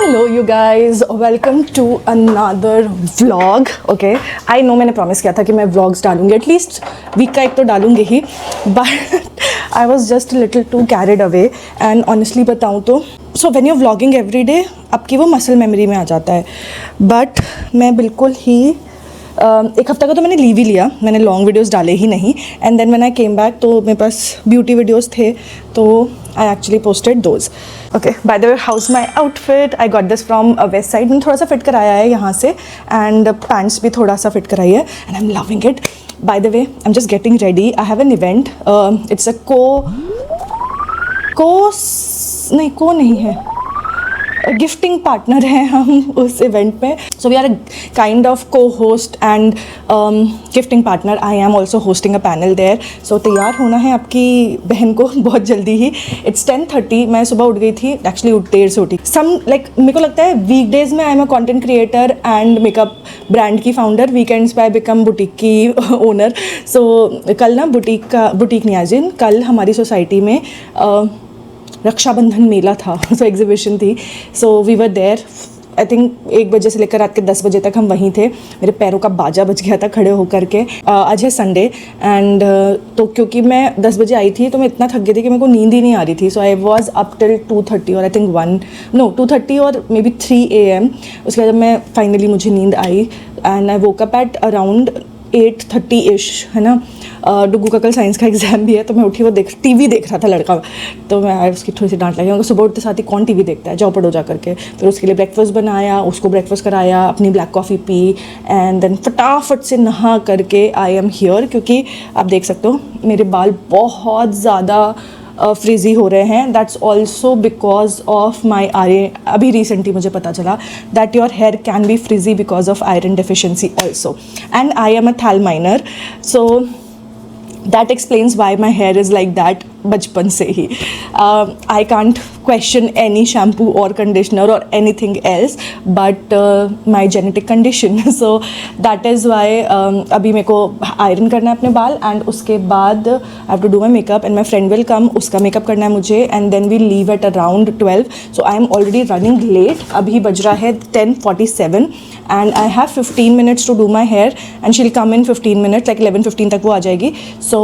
Hello you guys, welcome to another vlog. Okay, I know मैंने promise किया था कि मैं व्लॉग्स डालूंगी, एटलीस्ट वीक का एक तो डालूंगी ही, but I was just little too carried away. And honestly बताऊँ तो so when you vlogging every day आपकी वो मसल मेमोरी में आ जाता है. बट मैं बिल्कुल ही एक हफ्ता का तो मैंने लीव ही लिया, मैंने लॉन्ग वीडियोस डाले ही नहीं. And then when I came back तो मेरे पास ब्यूटी वीडियोस थे, तो I actually posted those. Okay, by the way, how's my outfit. I got this from Westside. मैंने थोड़ा सा फिट कराया है यहाँ से, एंड पैंट्स भी थोड़ा सा फिट कराई है, and I am loving it. Bye the way, I am just getting ready. I have an event. It's a को नहीं है, गिफ्टिंग पार्टनर हैं हम उस इवेंट में. So we are a kind of co host and gifting partner. I am also hosting a panel there. So तैयार होना है आपकी बहन को बहुत जल्दी ही. इट्स 10:30. मैं सुबह उठ गई थी, एक्चुअली देर से उठी. मेरे को लगता है वीकडेज में आई am a content creator and makeup brand की फाउंडर. वीकेंड्स पे आई बिकम बुटीक की ओनर. सो कल ना बुटीक नहीं, आज कल हमारी सोसाइटी में रक्षाबंधन मेला था, सो एग्जीबिशन थी. So we were there. I think 1 बजे से लेकर रात के 10 बजे तक हम वहीं थे. मेरे पैरों का बाजा बज गया था खड़े होकर के. आज है संडे, एंड तो क्योंकि मैं 10 बजे आई थी तो मैं इतना थक गई थी कि मेरे को नींद ही नहीं आ रही थी. सो आई वॉज अप टिल 2:30 और आई थिंक 2:30 और मे बी 3 AM. उसके बाद जब मैं फाइनली मुझे नींद आई and I woke up at around 8:30 है ना. डुगू का कल साइंस का एग्जाम भी है, तो मैं उठी, वो टीवी देख रहा था लड़का, तो मैं उसकी थोड़ी सी डांट लगी. उनको सुबह उठते साथ ही कौन टीवी देखता है, जाओ पढ़ो जा करके. फिर उसके लिए ब्रेकफास्ट बनाया, उसको ब्रेकफास्ट कराया, अपनी ब्लैक कॉफ़ी पी, एंड देन फटाफट से नहा करके आई एम हियर. क्योंकि आप देख सकते हो मेरे बाल बहुत ज़्यादा फ्रिजी हो रहे हैं. That's also because of my iron. अभी रिसेंटली मुझे पता चला that your hair can be frizzy because of iron deficiency also. And I am a thal minor, so that explains why my hair is like that बचपन से ही. I can't question any shampoo और conditioner और any thing else but my genetic condition. So that is why अभी मेरे को iron करना है अपने बाल, एंड उसके बाद I have to do my makeup, and my friend will come, उसका मेकअप करना है मुझे, and then we leave at around 12. So I am already running late. अभी बज रहा है 10:47 and I have 15 minutes to do my hair, and she will come in 15 minutes, like 11:15 तक वो आ जाएगी. So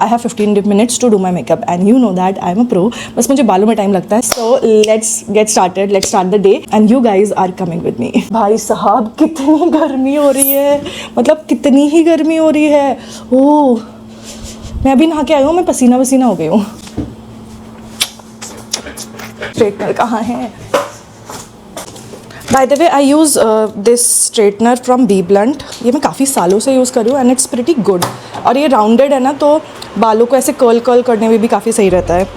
I have 15 minutes to do my makeup, and you know that I'm a pro. बस मुझे बालों में टाइम लगता है. So let's get started. Let's start the day and you guys are coming with me. भाई साहब कितनी गर्मी हो रही है, मतलब कितनी ही गर्मी हो रही है. ओह, मैं अभी नहा के आई हूँ, मैं पसीना वसीना हो गई हूँ. स्ट्रेटनर कहाँ है? By the way, I use this straightener from Bee Blunt. ये मैं काफ़ी सालों से यूज़ कर रही हूँ, and it's pretty good. और ये राउंडेड है ना, तो बालों को ऐसे कर्ल करने में भी काफ़ी सही रहता है.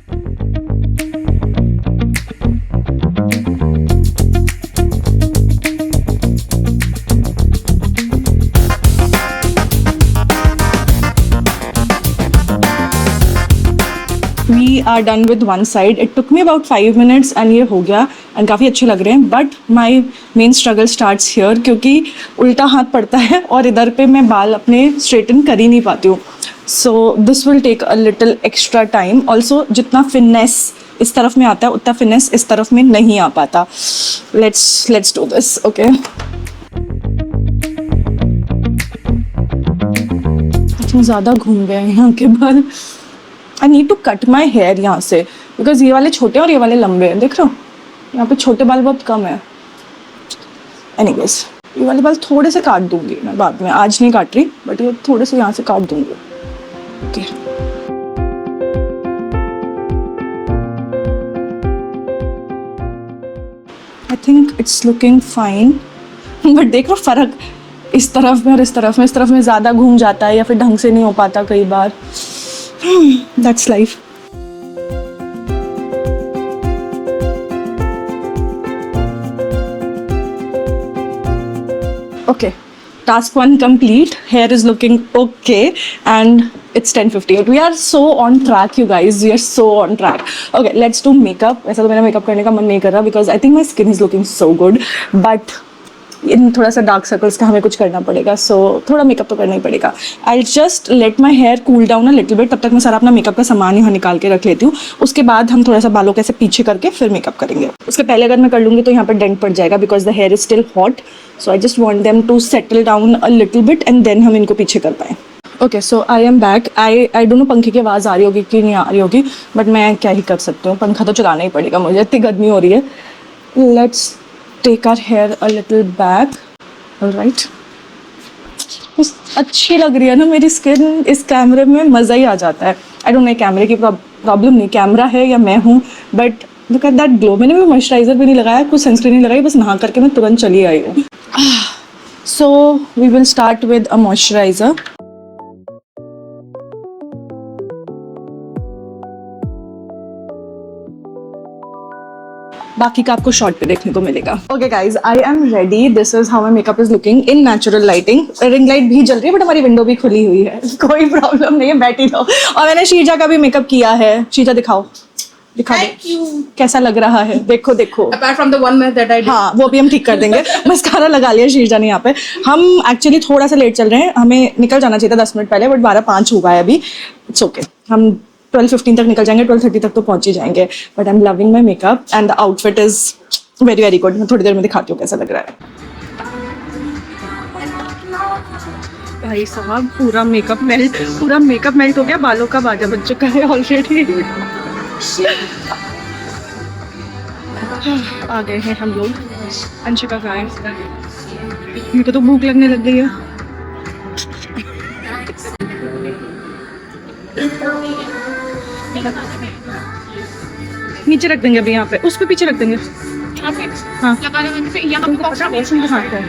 We are done with one side. It took me about 5 minutes and ये हो गया, and काफ़ी अच्छे लग रहे हैं. But my main struggle starts here, क्योंकि उल्टा हाथ पड़ता है और इधर पे मैं बाल अपने straighten कर ही नहीं पाती हूँ. So this will take a little extra time. Also जितना finesse इस तरफ में आता है उतना finesse इस तरफ में नहीं आ पाता. Let's do this, okay? इतने ज़्यादा घूम गए हैं यहाँ के बाल. I need to cut my hair यहाँ से, बिकॉज ये वाले छोटे और ये वाले लंबे हैं. देख रहे हो, यहाँ पे छोटे बाल बहुत कम है. एनीवेज, ये वाले बाल थोड़े से काट दूंगी मैं बाद में, आज नहीं काट रही, बट ये थोड़े से यहाँ से काट दूंगी. Okay, I think it's looking fine. But देखो फर्क इस तरफ में और इस तरफ में ज़्यादा घूम जाता है, या फिर ढंग से नहीं हो पाता कई बार. That's life. Okay, task 1 complete. Hair is looking okay, and it's 10:58. We are so on track, you guys. We are so on track. Okay, let's do makeup. वैसा तो मेरा मेकअप करने का मन नहीं कर रहा, because I think my skin is looking so good. But इन थोड़ा सा डार्क सर्कल्स का हमें कुछ करना पड़ेगा, सो थोड़ा मेकअप तो करना ही पड़ेगा. I just let my hair cool down a little bit. तब तक मैं सारा अपना मेकअप का सामान यहाँ निकाल के रख लेती हूँ. उसके बाद हम थोड़ा सा बालों कैसे पीछे करके फिर मेकअप करेंगे. उसके पहले अगर मैं कर लूँगी तो यहाँ पर डेंट पड़ जाएगा because the hair is still hot. So I just want them to settle down a little bit and then हम इनको पीछे कर पाएँ. Okay, so I am back. I don't know पंखे की आवाज़ आ रही होगी कि नहीं आ रही होगी, बट मैं क्या ही कर सकती हूँ, पंखा तो चलाना ही पड़ेगा मुझे, इतनी गर्मी हो रही है. Let's take our hair a little back. Alright, अच्छी लग रही है ना मेरी स्किन इस कैमरे में, मज़ा ही आ जाता है. आई डोंट नो कैमरे की प्रॉब्लम नहीं, कैमरा है या मैं हूँ, but look at that glow. मैंने भी मॉइस्चराइज़र भी नहीं लगाया, कुछ सनस्क्रीन नहीं लगाई, बस नहा करके मैं तुरंत चली आई हूँ. So we will start with a moisturiser. बाकी का आपको शॉर्ट पे देखने को मिलेगा. Okay guys, I am ready. This is how my makeup is looking in natural lighting. Ring light भी जल रही है बट हमारी विंडो भी खुली हुई है, कोई प्रॉब्लम नहीं है, बैठी रहो. और मैंने शीजा का भी मेकअप किया है. शीजा दिखाओ, दिखा दो कैसा लग रहा है. देखो देखो, Apart from the one mess that I did. हाँ वो भी हम ठीक कर देंगे. मस्कारा लगा लिया शीजा ने यहाँ पे. हम एक्चुअली थोड़ा सा लेट चल रहे हैं, हमें निकल जाना चाहिए था 10 मिनट पहले, बट 12:05 हुआ है अभी. इट्स ओके, हम 12:15 तक निकल जाएंगे, 12:30 तक तो पहुंच ही जाएंगे. But I am loving my makeup and the outfit is very very good. मैं थोड़ी देर में दिखाती हूँ कैसा लग रहा है. भाई साहब, पूरा मेकअप मेल्ट हो गया. बालों का बाजा बज चुका है ऑलरेडी. आ गए हैं हम लोग. अंशिका का है. मेरे को तो भूख लगने लग गई है. नीचे रख देंगे अभी, यहाँ पे उस पे पीछे रख देंगे. हाँ, तुमको पता है वॉशरूम कहाँ है?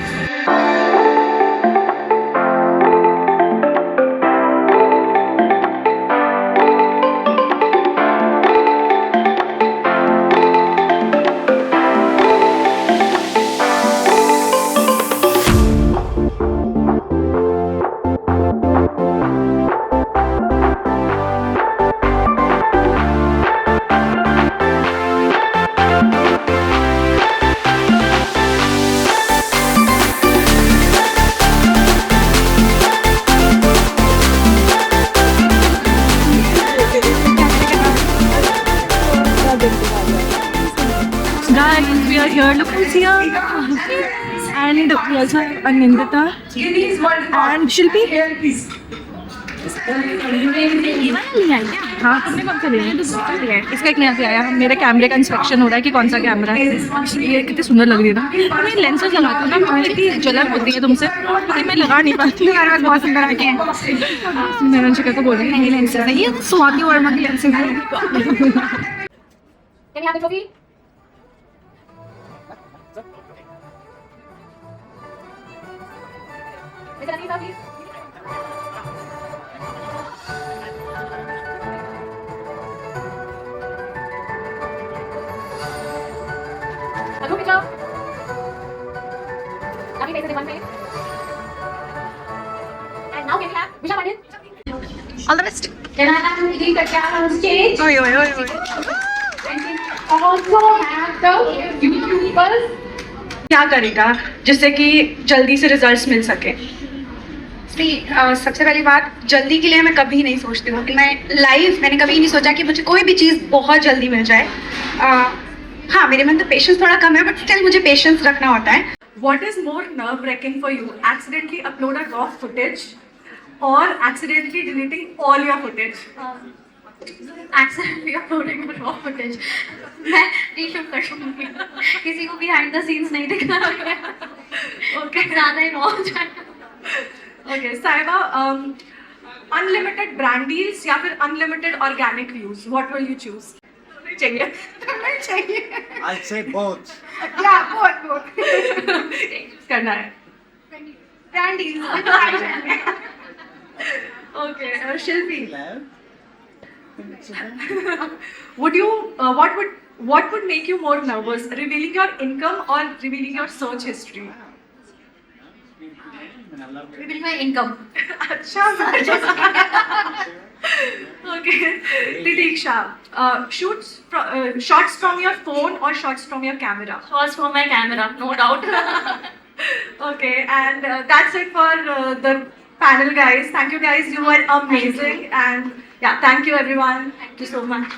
Guys, we are here. Look who's here. And we also have Anindita and Shilpi. हाँ, तुमने कौन सा लिया? इसका एक नया से आया. मेरे कैमरे का इंस्पेक्शन हो रहा है कि कौन सा कैमरा है. ये कितनी सुंदर लग रही है ना. मैं लेंसेज लगाती हूँ ना, मुझे इतनी जलन होती है तुमसे, लेकिन मैं लगा नहीं पाती हूँ. यार बहुत सुंदर आके हैं. मैंने अंशिका को बोला ये लेंसेज है, ये स्वाति वर्मा की लेंसेज है. Can we have the trophy? Mr. Anita, please. A group picture. Lovely faces in one frame. And now can we have Visha Pandit? All the best. Can I have Idil Katyar on stage? Oi, oi, oi, oi. And can also have the YouTubers. क्या करेगा जिससे कि जल्दी से results मिल सके? सबसे पहली बात, जल्दी के लिए मैं कभी नहीं सोचती हूँ कि मैंने कभी नहीं सोचा कि मुझे कोई भी चीज़ बहुत जल्दी मिल जाए. हाँ, मेरे में तो पेशेंस थोड़ा कम है, बट स्टिल मुझे पेशेंस रखना होता है. What is more nerve-wracking for you? Accidentally upload a raw footage or accidentally deleting all your footage? Accidentally uploading the raw footage. मैं रीशूट कर दूँगी. किसी को behind the scenes नहीं दिखाना है. Okay. ज़्यादा ही raw हो जाएगा. Okay, Saiba, unlimited brand deals या फिर unlimited organic views? What will you choose? नहीं चाहिए. नहीं चाहिए. I'll say both. Yeah, both. करना है. Brand deals. Okay, Shilpi. Would you? What would make you more nervous? Revealing your income or revealing your search history? Revealing my income. अच्छा. Okay, Tidiksha. Shots from your phone or shots from your camera? Shots from my camera, no doubt. Okay, and that's it for the panel, guys. Thank you, guys. You were amazing, and yeah, thank you, everyone. Thank you so much.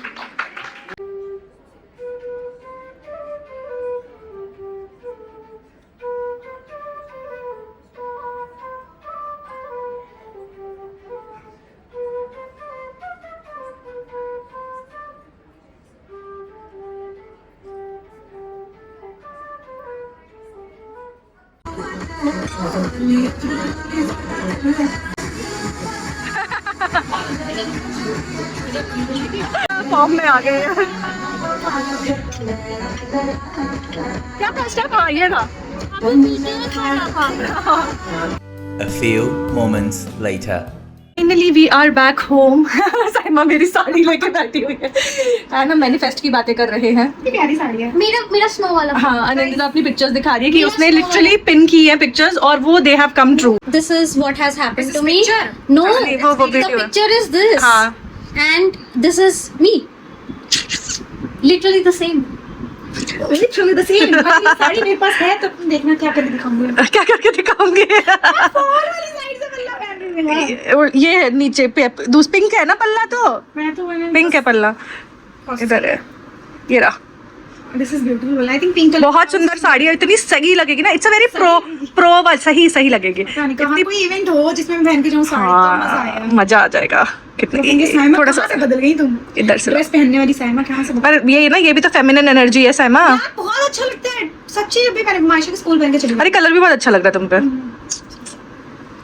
Form में आ गए हैं। क्या था step? हाँ ये था। A few moments later. Finally we are back home. Saima मेरी साड़ी लेके बैठी हुई है एंड हम मैनिफेस्ट की बातें कर रहे हैं। ये प्यारी साड़ी है। मेरा स्नो वाला। हाँ, अनंदिता अपनी पिक्चर्स दिखा रही है कि उसने लिटरली पिन की है पिक्चर्स और वो they have come true. This is what has happened to me. picture? No, Actually, वो the video है। picture is this. हाँ। And this is me. Literally the same. Literally the same. ये साड़ी मेरे पास है तो तुम देखना क्या करके दिखाऊंगी। क्या करके दिखाऊंगे? वाली साइड से पल्ला पहन रही हूँ। ये है नीचे पे दूस पिंक है ना पल्ला, तो मैं तो पिंक है पल्ला। इधर है, ये रहा। This is beautiful. I think pink colour बहुत सुंदर साड़ी है, इतनी सही लगेगी ना। इट्स अ वेरी प्रो वाली, सही लगेगी। कहाँ कोई इवेंट हो जिसमें मैं पहन के जाऊँ साड़ी तो मजा हाँ, आएगा। मजा आ जाएगा। कितनी थोड़ा सा से बदल गई तुम। इधर से ड्रेस पहनने वाली साइमा कहाँ से बदल पर ये ना, ये भी तो फेमिनिन एनर्जी है साइमा। यार बहुत अच्छा लगता है सच्ची। जब भी मैंने मायशा के स्कूल पहन के चली अरे कलर भी बहुत अच्छा लग रहा है तुम पे।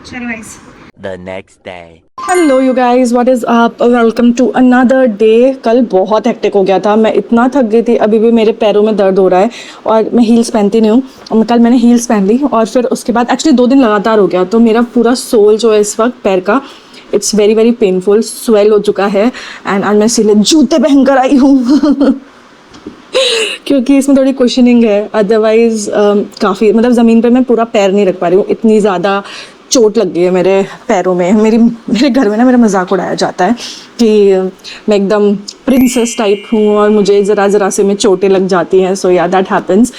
चलो guys. The next day. Hello you guys, what is up, welcome to another day. कल बहुत हेक्टिक हो गया था, मैं इतना थक गई थी, अभी भी मेरे पैरों में दर्द हो रहा है और मैं हील्स पहनती नहीं हूँ। और कल मैंने हील्स पहन ली और फिर उसके बाद एक्चुअली 2 दिन लगातार हो गया, तो मेरा पूरा सोल जो है इस वक्त पैर का, it's very very painful, swell हो चुका है। एंड आज मैं इसीलिए जूते पहन कर आई हूँ क्योंकि इसमें थोड़ी कुशनिंग है, अदरवाइज काफ़ी मतलब ज़मीन पे मैं पूरा पैर नहीं रख पा रही हूँ, इतनी ज़्यादा चोट लग गई है मेरे पैरों में। मेरे घर में ना मेरा मजाक उड़ाया जाता है कि मैं एकदम प्रिंसेस टाइप हूँ और मुझे ज़रा से में चोटें लग जाती हैं। सो या दैट हैपन्स।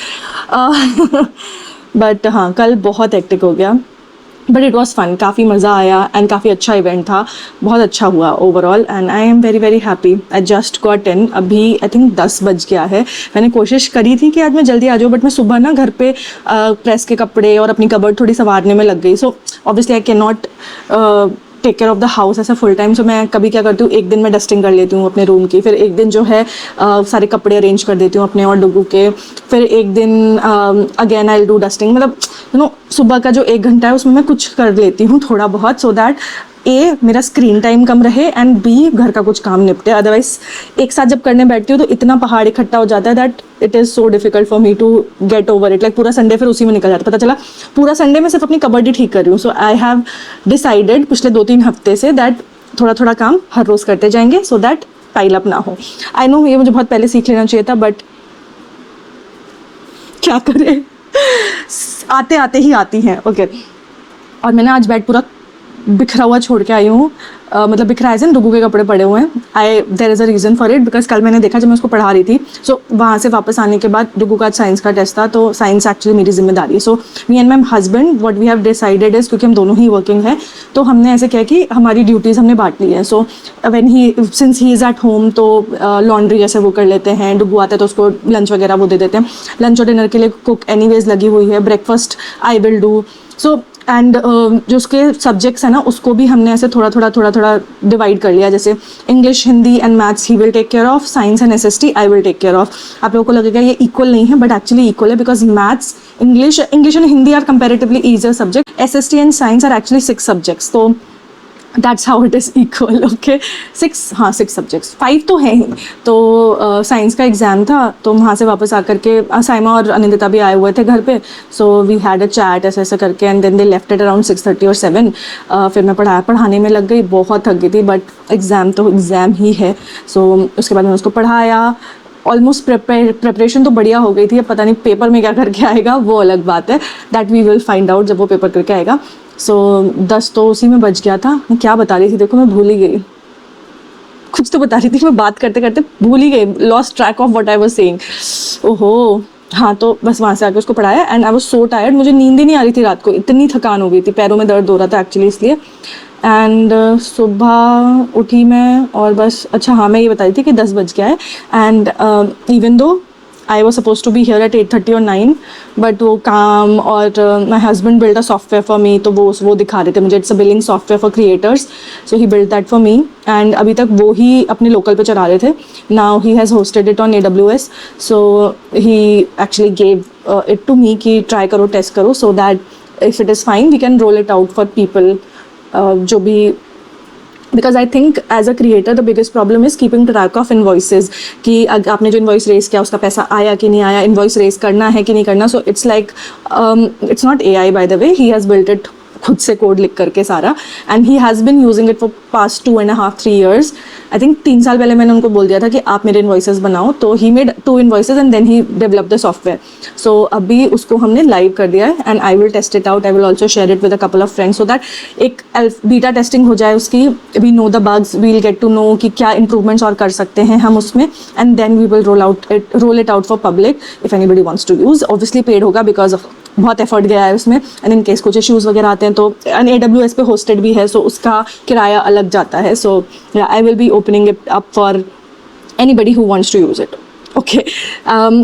बट हाँ, कल बहुत हेक्टिक हो गया, बट इट वॉज फन, काफ़ी मज़ा आया एंड काफ़ी अच्छा इवेंट था, बहुत अच्छा हुआ overall and I am very very happy. I just got in, अभी आई थिंक 10 बज गया है। मैंने कोशिश करी थी कि आज मैं जल्दी आ जाऊँ, बट मैं सुबह ना घर पे प्रेस के कपड़े और अपनी कबर्ड थोड़ी संवारने में लग गई। So obviously I can not take care of the house ऐसा फुल टाइम। सो मैं कभी क्या करती हूँ, एक दिन मैं डस्टिंग कर लेती हूँ अपने रूम की, फिर एक दिन जो है सारे कपड़े अरेंज कर देती हूँ अपने और डुगू के, फिर एक दिन again I will do dusting. मतलब यू नो सुबह का जो 1 घंटा है उसमें मैं कुछ कर लेती हूँ थोड़ा बहुत, सो दैट ए मेरा स्क्रीन टाइम कम रहे एंड बी घर का कुछ काम निपटे। अदरवाइज एक साथ जब करने बैठती हूँ तो इतना पहाड़ इकट्ठा हो जाता है that it is so difficult for me to get over it. Like पूरा संडे फिर उसी में निकल जाता है, पता चला पूरा संडे मैं सिर्फ अपनी कबर्ड ही ठीक कर रही हूँ। सो आई हैव डिसाइडेड पिछले 2-3 हफ्ते से दैट थोड़ा थोड़ा काम हर रोज़ करते जाएंगे सो दैट पाइल अप ना हो। आई नो ये मुझे बहुत पहले सीख लेना चाहिए था, बट क्या करें, आते आते ही आती हैं। ओके, और मैंने आज बेड पूरा बिखरा हुआ छोड़ के आई हूँ, मतलब बिखरा है, डुगू के कपड़े पड़े हुए हैं। There is a reason for it, because कल मैंने देखा जब मैं उसको पढ़ा रही थी, सो वहाँ से वापस आने के बाद डुगू का साइंस का टेस्ट था, तो साइंस एक्चुअली मेरी जिम्मेदारी है। So me and my husband what we have decided is, क्योंकि हम दोनों ही वर्किंग हैं, तो हमने ऐसे किया कि हमारी ड्यूटीज़ हमने बांट ली है। So when he since he is at home तो लॉन्ड्री जैसे वो कर लेते हैं, डुगू आता है तो उसको लंच वगैरह वो दे देते हैं। लंच और डिनर के लिए कुक एनीवेज लगी हुई है, breakfast I will do. So and जो उसके सब्जेक्ट्स हैं ना उसको भी हमने ऐसे थोड़ा थोड़ा डिवाइड कर लिया, जैसे English, Hindi and maths he will take care of, science and SST I will take care of. आप लोगों को लगेगा ये इक्वल नहीं है, बट एक्चुअली इक्वल है, because maths, English and Hindi are comparatively easier subject, SST and science are actually 6 subjects, तो that's how it is equal. Okay, 6 subjects, 5 तो हैं ही। तो साइंस का एग्ज़ाम था, तो वहाँ से वापस आकर के साइमा और अनिंदिता भी आए हुए थे घर पे, so we had a chat ऐसे करके and then they left at around 6:30 और 7। फिर मैं पढ़ाने में लग गई, बहुत थक गई थी, बट एग्ज़ाम तो एग्ज़ाम ही है। सो उसके बाद मैंने उसको पढ़ाया, ऑलमोस्ट प्रिपरेशन तो बढ़िया हो गई थी। अब पता नहीं पेपर में क्या करके आएगा, वो अलग बात है, that we will find out जब वो पेपर करके आएगा। सो 10 तो उसी में बज गया था। मैं क्या बता रही थी, देखो मैं भूल ही गई, कुछ तो बता रही थी, मैं बात करते करते भूल ही गई, lost track of what I was saying. ओहो हाँ, तो बस वहाँ से आके उसको पढ़ाया and I was so tired, मुझे नींद ही नहीं आ रही थी रात को, इतनी थकान हो गई थी, पैरों में दर्द हो रहा था एक्चुअली इसलिए। एंड सुबह उठी मैं और बस, अच्छा हाँ मैं ये बताई थी कि 10 बज गया है and even though I was suppose to be here at 8:30 और 9, बट वो काम और my husband build a software for me, तो वो दिखा रहे थे मुझे, it's a billing software for creators, so he build that for me and अभी तक वो ही अपने लोकल पे चला रहे थे। Now he has hosted it on AWS, so he actually gave it to me कि ट्राई करो, टेस्ट करो, so that if it is fine we can roll it out for people जो भी, because I think as a creator the biggest problem is keeping track of invoices कि आपने जो invoice race किया उसका पैसा आया कि नहीं आया, इन्वॉइस रेस करना है कि नहीं करना। So it's like it's not AI bye the way, he has built it खुद से कोड लिख करके सारा and he has been using it for past 2.5-3 years। I think 3 साल पहले मैंने उनको बोल दिया था कि आप मेरे इन्वॉइसेस बनाओ, तो he made 2 invoices and then he develop the software. So अभी उसको हमने लाइव कर दिया है and I will test it out, I will also share it with a couple of friends so that एक बीटा टेस्टिंग हो जाए उसकी, we know the bugs, we will get to know कि क्या इंप्रूवमेंट्स और कर सकते हैं हम उसमें and then we will roll it out for public if anybody wants to use. Obviously paid होगा बिकॉज ऑफ बहुत एफर्ट गया है उसमें एंड इन केस कुछ इश्यूज़ वगैरह आते हैं तो एंड AWS पे होस्टेड भी है, सो उसका किराया अलग जाता है। So I will be opening it up for anybody who wants to use it. Okay,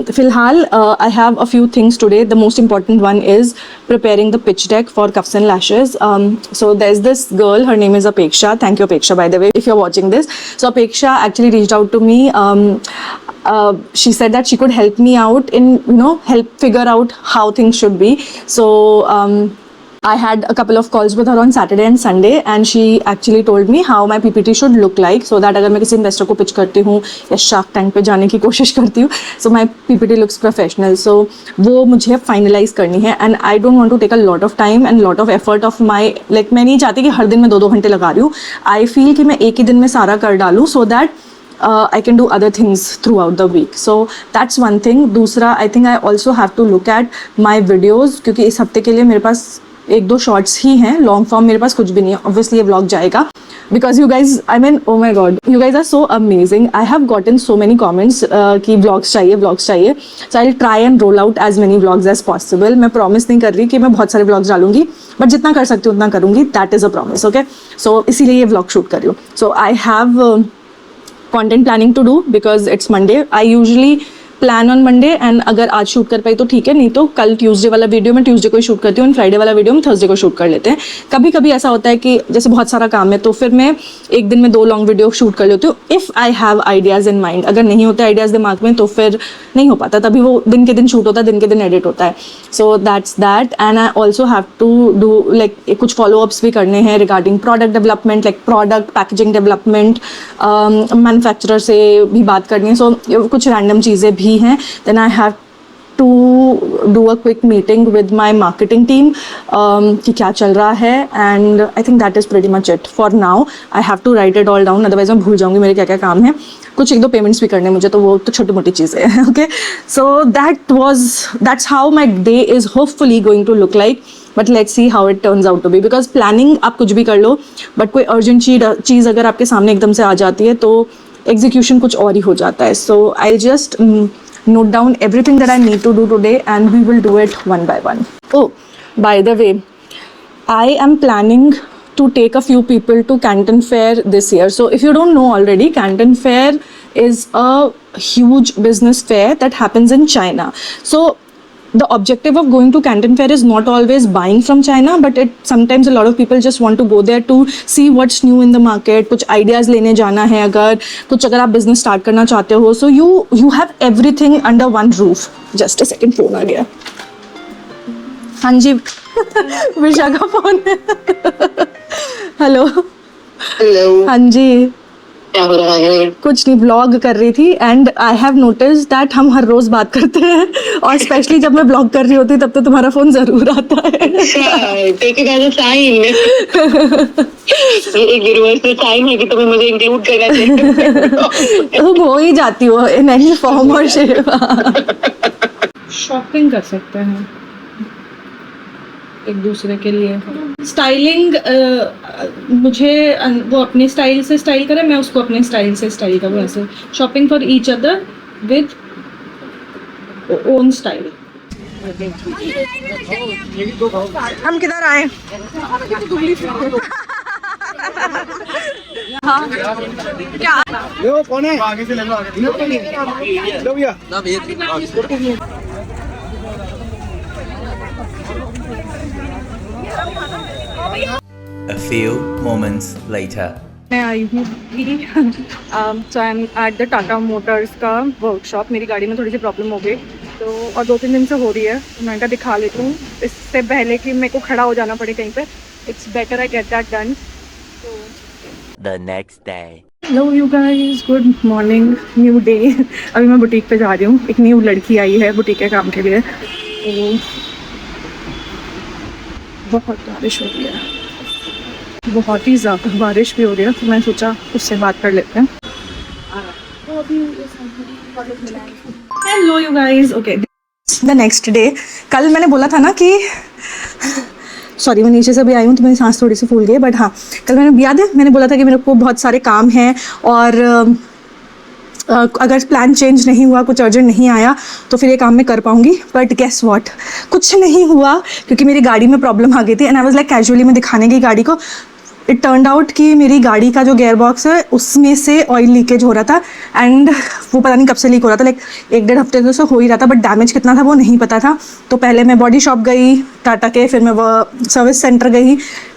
फिलहाल I have a few things today. The most important one is preparing the pitch deck for Cuffs and Lashes. So there's this girl, her name is Apeksha. Thank you Apeksha by the way if you're watching this. So Apeksha actually reached out to me. She said that she could help me out in, help figure out how things should be. So I had a couple of calls with her on Saturday and Sunday and she actually told me how my PPT should look like so that अगर मैं किसी investor को pitch करती हूँ या shark tank पे जाने की कोशिश करती हूँ, so my PPT looks professional. So वो मुझे फाइनलाइज करनी है and I don't want to take a lot of time and lot of effort of my, like मैं नहीं चाहती कि हर दिन मैं 2-2 घंटे लगा रही हूँ। I feel कि मैं एक ही दिन में सारा कर डालूँ so that I can do other things throughout the week. So that's one thing. दूसरा I think I also have to look at my videos क्योंकि इस हफ्ते के लिए मेरे पास 1-2 शॉर्ट्स ही हैं, लॉन्ग फॉर्म मेरे पास कुछ भी नहीं है। ऑब्वियसली ये व्लॉग जाएगा because you guys, I mean oh my God, you guys are so amazing. I have gotten so many comments कि व्लॉग्स चाहिए, so I will try and roll out as many vlogs as possible. मैं promise नहीं कर रही कि मैं बहुत सारे व्लॉग्स डालूंगी, बट जितना कर सकती हूँ उतना करूँगी, that is a promise. Okay, so इसीलिए ये व्लॉग शूट कर रही हूँ। So I have content planning to do because it's Monday. I usually plan on Monday and अगर आज शूट कर पाई तो ठीक है, नहीं तो कल ट्यूसडे वाला वीडियो मैं ट्यूसडे को ही शूट करती हूँ, फ्राइडे वाला वीडियो हम थर्सडे को शूट कर लेते हैं। कभी कभी ऐसा होता है कि जैसे बहुत सारा काम है तो फिर मैं एक दिन में 2 लॉन्ग वीडियो शूट कर लेती हूँ if I have ideas in mind. अगर नहीं होते आइडियाज़ दिमाग में तो फिर नहीं हो पाता, तभी वो दिन के दिन शूट होता है, दिन के दिन एडिट होता है। So that's that and I also have to do like कुछ फॉलोअप्स भी करने हैं regarding product development, like product packaging development, manufacturer से भी बात करनी है। सो कुछ रैंडम चीज़ें भी हैं। Then I have to do a quick meeting with my marketing team कि क्या चल रहा है and I think that is pretty much it for now. I have to write it all down, otherwise मैं भूल जाऊँगी मेरे क्या क्या काम है। कुछ 1-2 पेमेंट्स भी करने हैं मुझे, तो वो तो छोटी मोटी चीज़ें हैं। Okay, so that's how my day is hopefully going to look like, but let's see how it turns out to be because planning आप कुछ भी कर लो but कोई urgent चीज़ अगर आपके सामने एकदम से आ जाती है तो execution कुछ और ही हो जाता है। So I'll just note down everything that I need to do today and we will do it one by one. Oh, by the way, I am planning to take a few people to Canton Fair this year. So if you don't know already, Canton Fair is a huge business fair that happens in China. So the objective of going to Canton Fair is not always buying from China, but sometimes a lot of people just want to go there to see what's new in the market, कुछ ideas लेने जाना है, अगर आप business start करना चाहते हो, so you have everything under one roof. Just a second, phone आ गया। हाँ जी, विशा का फोन है। हेलो हेलो, हाँ जी, क्या हो रहा है? कुछ नहीं, ब्लॉग कर रही थी and I have notice that हम हर रोज बात करते हैं और स्पेशली जब मैं ब्लॉग कर रही होती तब तो तुम्हारा फोन जरूर आता है। Take it as a sign. ये एक यूनिवर्सल साइन है कि तुम्हें मुझे इंक्लूड करना चाहिए। तुम हो ही जाती हो इन एनी फॉर्म और शेप। शॉपिंग कर सकते हैं एक दूसरे के लिए। स्टाइलिंग मुझे वो अपने स्टाइल से स्टाइल करे, मैं उसको अपने स्टाइल से स्टाइल करूँ, ऐसे shopping for each other with own style. हम किधर आए? हाँ क्या कौन है? आगे से ले लो, आगे लो भैया। A few moments later. मैं आई हूँ so I am at the Tata Motors का वर्कशॉप। मेरी गाड़ी में थोड़ी सी प्रॉब्लम हो गई तो और 2-3 दिन से हो रही है, तो मैं कहा दिखा लेती हूँ इससे पहले कि मेरे को खड़ा हो जाना पड़े कहीं पे। It's better I get that done. The next day. Hello you guys, good morning, new day. अभी मैं बुटीक पे जा रही हूँ, एक न्यू लड़की आई है बुटीक के काम के लिए। तो बहुत बारिश हो रही है, बहुत ही ज़्यादा बारिश भी हो रही है, तो मैं सोचा उससे बात कर लेते हैं। Hello you guys, okay the next day. कल मैंने बोला था ना कि सॉरी मैं नीचे से भी आई हूँ तो मेरी सांस थोड़ी सी फूल गई, बट हाँ कल मैंने याद है मैंने बोला था कि मेरे को बहुत सारे काम हैं और अगर प्लान चेंज नहीं हुआ, कुछ अर्जेंट नहीं आया तो फिर ये काम मैं कर पाऊँगी। बट गेस व्हाट, कुछ नहीं हुआ क्योंकि मेरी गाड़ी में प्रॉब्लम आ गई थी। And I was like casually मैं दिखाने गई गाड़ी को, इट टर्नड आउट कि मेरी गाड़ी का जो गियर बॉक्स है उसमें से ऑयल लीकेज हो रहा था। एंड वो पता नहीं कब से लीक हो रहा था, लाइक 1-1.5 हफ्ते से हो ही रहा था, बट डैमेज कितना था वो नहीं पता था। तो पहले मैं बॉडी शॉप गई टाटा के, फिर मैं वो सर्विस सेंटर गई।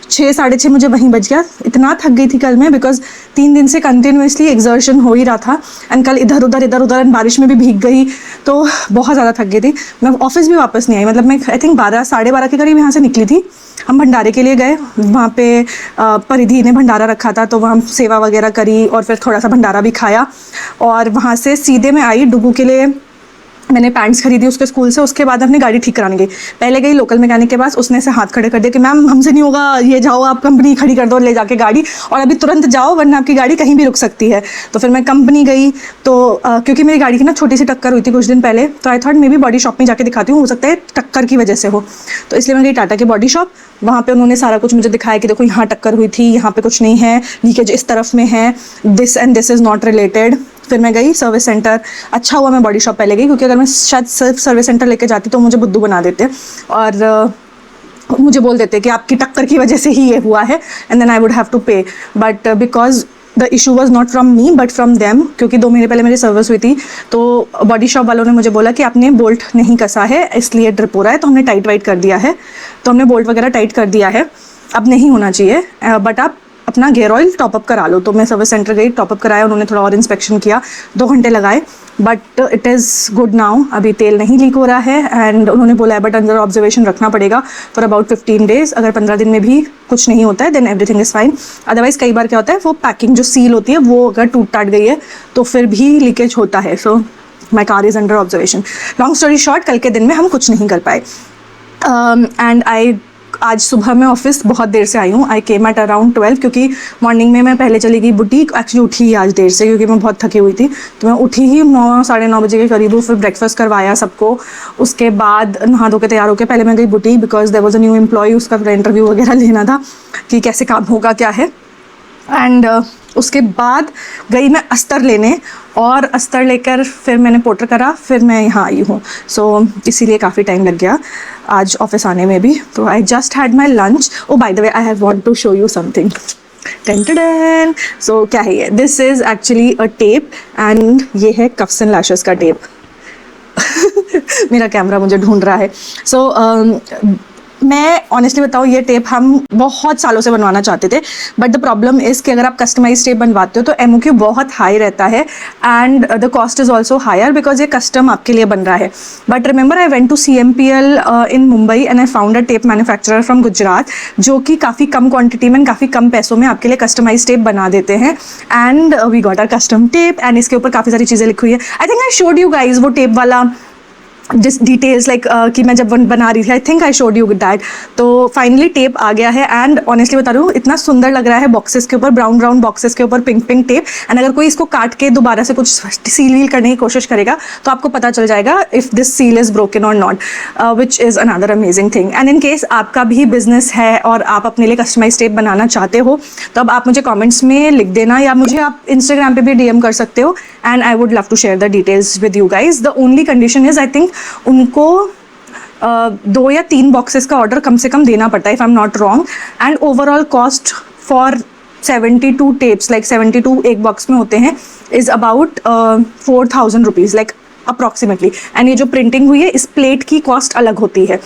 6-6:30 मुझे वहीं बच गया। इतना थक गई थी कल मैं, बिकॉज 3 दिन से कंटिन्यूसली एक्सर्शन हो ही रहा था। एंड कल इधर उधर बारिश में भी भीग गई तो बहुत ज़्यादा थक गई थी। मैं ऑफिस भी वापस नहीं आई, मतलब मैं आई थिंक 12-12:30 के करीब यहाँ से निकली थी। हम भंडारे के लिए गए, वहाँ पे परिधि ने भंडारा रखा था तो वहाँ सेवा वगैरह करी और फिर थोड़ा सा भंडारा भी खाया। और वहाँ से सीधे मैं आई डुगू के लिए, मैंने पैंट्स खरीदी उसके स्कूल से। उसके बाद अपनी गाड़ी ठीक कराने गई। पहले गई लोकल मैकेनिक के पास, उसने से हाथ खड़े कर दिया कि मैम हमसे नहीं होगा, ये जाओ आप कंपनी खड़ी कर दो ले जाके गाड़ी, और अभी तुरंत जाओ वरना आपकी गाड़ी कहीं भी रुक सकती है। तो फिर मैं कंपनी गई तो क्योंकि मेरी गाड़ी की ना छोटी सी टक्कर हुई थी कुछ दिन पहले, तो I thought may be body shop में जाके दिखाती हूँ, हो सकता है टक्कर की वजह से हो। तो इसलिए मैं गई टाटा की बॉडी शॉप। वहाँ पे उन्होंने सारा कुछ मुझे दिखाया कि देखो यहाँ टक्कर हुई थी, यहाँ पे कुछ नहीं है, लीकेज इस तरफ में है, this and this is not related. फिर मैं गई सर्विस सेंटर। अच्छा हुआ मैं बॉडी शॉप पहले गई, क्योंकि अगर मैं शायद सिर्फ सर्विस सेंटर लेके जाती तो मुझे बुद्धू बना देते और मुझे बोल देते कि आपकी टक्कर की वजह से ही ये हुआ है, and then I would have to pay. But because the issue was not from me but from them, क्योंकि 2 महीने पहले मेरी सर्विस हुई थी तो बॉडी शॉप वालों ने मुझे बोला कि आपने बोल्ट नहीं कसा है इसलिए ड्रिप हो रहा है, तो हमने टाइट वाइट कर दिया है, तो हमने बोल्ट वगैरह टाइट कर दिया है, अब नहीं होना चाहिए, बट आप अपना गियर ऑयल टॉपअप करा लो। तो मैं सर्विस सेंटर गई, टॉपअप कराया, उन्होंने थोड़ा और इंस्पेक्शन किया, 2 घंटे लगाए, but it is good now. अभी तेल नहीं लीक हो रहा है एंड उन्होंने बोला है बट अंडर ऑब्जर्वेशन रखना पड़ेगा फॉर अबाउट 15 डेज़। अगर 15 दिन में भी कुछ नहीं होता है then everything is fine. Otherwise कई बार क्या होता है, वो पैकिंग जो सील होती है वो अगर टूट टाट गई है तो फिर भी लीकेज होता है। So my car is under observation. Long story short, कल के दिन में हम कुछ नहीं कर पाए। एंड आज सुबह मैं ऑफिस बहुत देर से आई हूँ। आई केम एट अराउंड 12, क्योंकि मॉर्निंग में मैं पहले चली गई बुटीक। एक्चुअली उठी ही आज देर से क्योंकि मैं बहुत थकी हुई थी, तो मैं उठी ही 9-9:30 बजे के करीब। फिर ब्रेकफास्ट करवाया सबको, उसके बाद नहा धो के तैयार होकर पहले मैं गई boutique, because there was a new employee, उसका इंटरव्यू वगैरह लेना था कि कैसे काम होगा क्या है। एंड उसके बाद गई मैं अस्तर लेने, और अस्तर लेकर फिर मैंने पोर्टर करा, फिर मैं यहाँ आई हूँ। सो इसीलिए काफ़ी टाइम लग गया आज ऑफिस आने में भी। तो I just had my lunch. Oh by the way I have want to show you something. टेंटन। सो क्या है ये? This is actually a tape and ये है कफ्स एंड लैशेस का टेप। मेरा कैमरा मुझे ढूंढ रहा है। सो मैं ऑनेस्टली बताऊँ, ये टेप हम बहुत सालों से बनवाना चाहते थे, बट द प्रॉब्लम इज़ कि अगर आप कस्टमाइज टेप बनवाते हो तो MOQ बहुत हाई रहता है and the cost is also higher, because ये कस्टम आपके लिए बन रहा है। But remember I went to CMPL in Mumbai and I found a tape manufacturer from Gujarat, जो कि काफ़ी कम क्वान्टिटी में, काफ़ी कम पैसों में आपके लिए कस्टमाइज टेप बना देते हैं। And we got our custom tape and इसके ऊपर काफ़ी सारी चीज़ें लिखी हुई है। I think I showed you guys वो टेप वाला डिटेल्स, लाइक कि मैं जब बना रही थी, I think I showed you with that. तो फाइनली टेप आ गया है एंड ऑनेस्टली बता रही हूँ इतना सुंदर लग रहा है बॉक्सेस के ऊपर, ब्राउन बॉक्सेस के ऊपर पिंक टेप। एंड अगर कोई इसको काट के दोबारा से कुछ सील वील करने की कोशिश करेगा तो आपको पता चल जाएगा if this seal is broken और not, which is another amazing thing. And in case आपका भी बिजनेस है और आप अपने लिए कस्टमाइज टेप बनाना चाहते हो तो अब आप मुझे कॉमेंट्स में लिख देना, या मुझे आप इंस्टाग्राम पे भी DM कर सकते हो and I would love to share the details with you guys. The only condition is I think उनको 2 या 3 बॉक्सेस का ऑर्डर कम से कम देना पड़ता है, if I am not wrong. And overall cost for 72 tapes, like 72 एक बॉक्स में होते हैं, is about 4,000 rupees, like approximately. And ये जो प्रिंटिंग हुई है, इस प्लेट की कॉस्ट अलग होती है.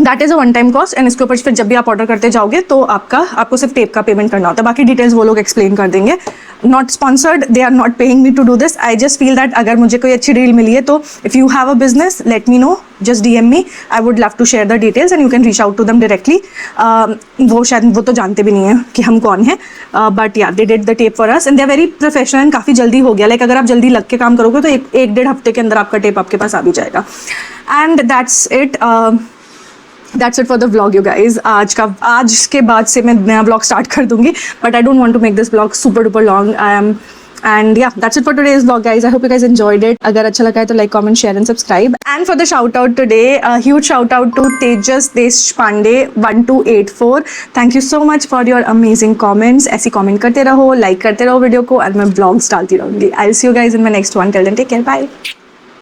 That is a one time cost. And इसके ऊपर फिर जब भी आप ऑर्डर करते जाओगे तो आपको सिर्फ टेप का पेमेंट करना होता है. बाकी डिटेल्स वो लोग एक्सप्लेन कर देंगे. Not sponsored, they are not paying me to do this. I just feel that अगर मुझे कोई अच्छी डील मिली है तो if you have a business, let me know, just DM me. I would love to share the details and you can reach out to them directly. वो तो जानते भी नहीं हैं कि हम कौन हैं, but yeah they did the tape for us and they are very professional and काफ़ी जल्दी हो गया. लाइक अगर आप जल्दी लग के काम करोगे तो एक 1.5 हफ्ते के अंदर आपका टेप आपके पास आ भी जाएगा. And that's it for the vlog you guys. आज के बाद से मैं नया व्लॉग स्टार्ट कर दूंगी, but I don't want to make this vlog super duper long. And yeah, that's it for today's vlog, guys. I hope you guys enjoyed it. अगर अच्छा लगा है तो like, comment, share and subscribe. And for the shout out today, a huge shout out to Tejas Deshpande 1284. Thank you so much for your amazing comments. ऐसी comment करते रहो, like करते रहो वीडियो को, और मैं vlogs डालती रहूँगी. I'll see you guys in my next one. Till then, take care. Bye.